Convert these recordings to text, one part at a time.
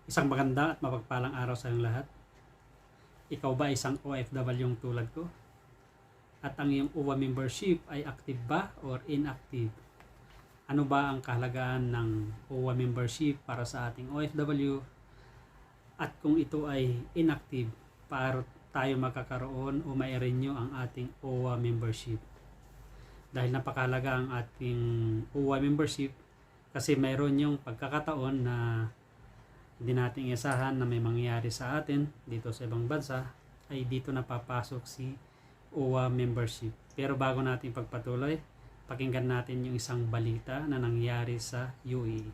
Isang maganda at mapagpalang araw sa iyong lahat. Ikaw ba isang OFW yung tulad ko? At ang iyong OWA membership ay active ba or inactive? Ano ba ang kahalagaan ng OWA membership para sa ating OFW? At kung ito ay inactive, paano tayo magkakaroon o mai-renew ang ating OWA membership? Dahil napakahalaga ang ating OWA membership kasi mayroon yung pagkakataon na hindi natin isahan na may mangyayari sa atin dito sa ibang bansa, ay dito napapasok si OWA membership. Pero bago natin pagpatuloy, pakinggan natin yung isang balita na nangyari sa UAE.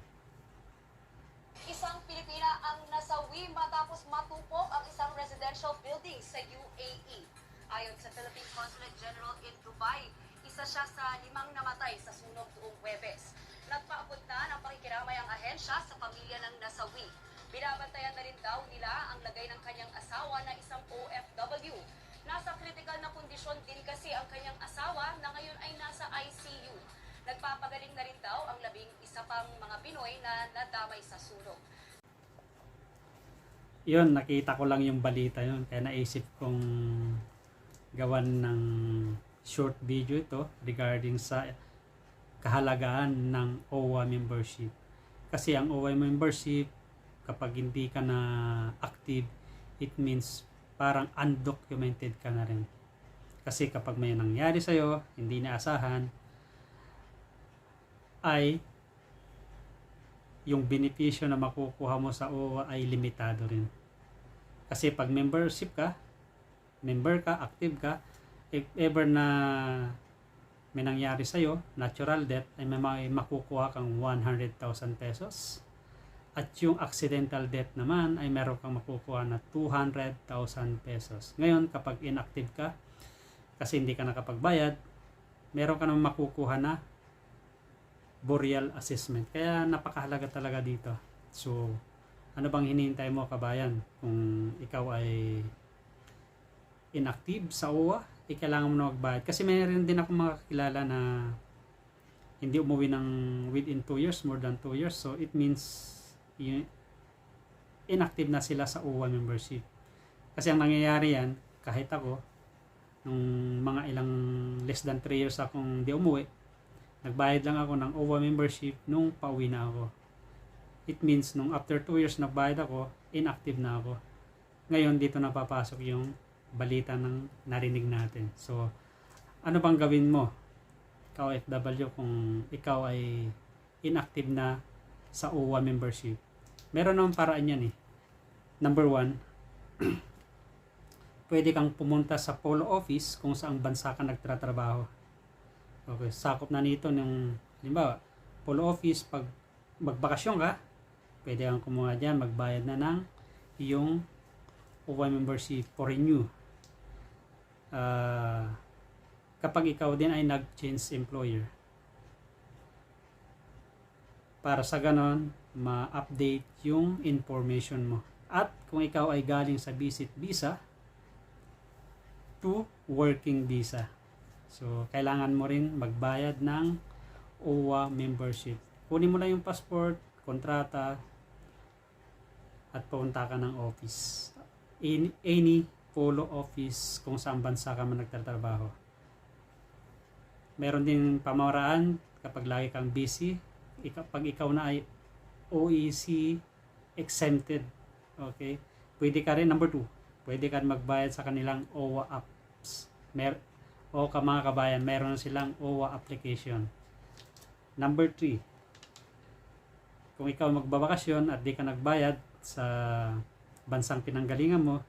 Isang Pilipina ang nasawi matapos matupok ang isang residential building sa UAE. Ayon sa Philippine Consulate General in Dubai, isa siya sa 5 namatay sa sunog noong Huwebes. Nagpaabot na ng pakikiramay ang ahensya sa pamilya ng nasawi. Binabantayan na rin daw nila ang lagay ng kanyang asawa na isang OFW. Nasa critical na kondisyon din kasi ang kanyang asawa na ngayon ay nasa ICU. Nagpapagaling na rin daw ang 11 pang mga Pinoy na nadamay sa sunog. Yun, nakita ko lang yung balita yun. Kaya naisip kong gawan ng short video ito regarding sa kahalagaan ng OWA membership. Kasi ang OWA membership, kapag hindi ka na active, it means parang undocumented ka na rin. Kasi kapag may nangyari sa'yo, hindi naasahan, ay yung benepisyo na makukuha mo sa OWA ay limitado rin. Kasi pag member ka, active ka, if ever na may nangyari sa'yo, natural death, ay may makukuha kang 100,000 pesos. At yung accidental death naman ay meron kang makukuha na 200,000 pesos. Ngayon, kapag inactive ka, kasi hindi ka nakapagbayad, meron ka naman makukuha na burial assessment. Kaya napakahalaga talaga dito. So, ano bang hinihintay mo, kabayan? Kung ikaw ay inactive sa OWA, kailangan mo na magbayad. Kasi mayroon din ako mga kakilala na hindi umuwi ng within 2 years, more than 2 years. So, it means inactive na sila sa OWA membership. Kasi ang nangyayari yan, kahit ako, nung mga ilang less than 3 years akong di umuwi, nagbayad lang ako ng OWA membership nung pauwi na ako. It means nung after 2 years nagbayad ako, inactive na ako. Ngayon dito napapasok yung balita ng narinig natin. So, ano bang gawin mo, ikaw FW, kung ikaw ay inactive na sa OWA membership? Meron namang paraan yan eh. Number 1, pwede kang pumunta sa polo office kung saang bansa ka nagtatrabaho. Okay, sakop na nito ng, halimbawa, polo office, pag magbakasyon ka, pwede kang kumuha dyan, magbayad na ng iyong OWA membership for renew. Kapag ikaw din ay nag-change employer. Para sa ganon, ma-update yung information mo. At kung ikaw ay galing sa visit visa to working visa. So, kailangan mo rin magbayad ng OWA membership. Kunin mo lang yung passport, kontrata, at pumunta ka ng office. Any polo office kung saan bansa ka man nagtatrabaho. Meron din pamaraan kapag lagi kang busy. Pag ikaw na ay OEC exempted, okay, pwede ka rin, number 2, pwede ka magbayad sa kanilang OWA apps. O mga kabayan, meron silang OWA application. Number 3, kung ikaw magbabakasyon at di ka nagbayad sa bansang pinanggalingan mo,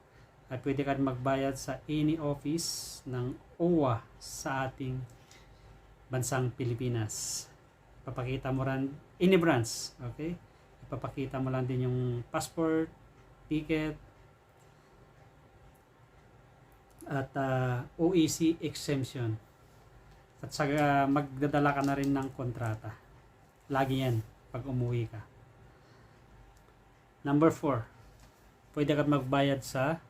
ay pwede ka magbayad sa any office ng OWA sa ating bansang Pilipinas. Papakita mo rin any branch, okay? Ipapakita mo lang din yung passport, ticket, at OEC exemption. At saka magdadala ka na rin ng kontrata. Lagi yan pag umuwi ka. Number 4, pwede ka magbayad sa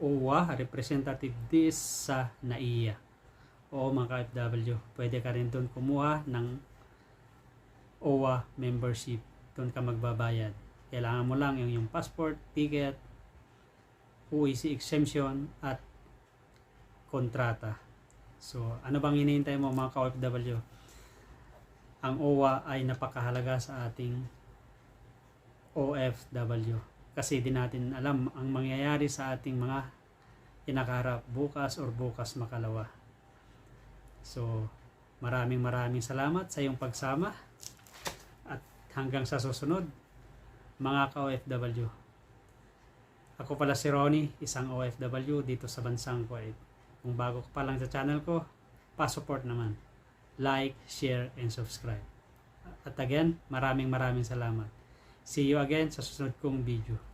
OWA representative this sa NAIA o mga KFW. Pwede ka rin doon kumuha ng OWA membership. Doon ka magbabayad. Kailangan mo lang yung passport, ticket, OEC exemption, at kontrata. So, ano bang hinihintay mo mga ka-OFW? Ang OWA ay napakahalaga sa ating OFW. Kasi di natin alam ang mangyayari sa ating mga kinakaharap bukas or bukas makalawa. So, maraming salamat sa iyong pagsama at hanggang sa susunod mga ka-OFW. Ako pala si Ronnie, isang OFW dito sa bansang Kuwait. Kung bago ka pa lang sa channel ko, pa-support naman. Like, share, and subscribe. At again, maraming salamat. See you again sa susunod kong video.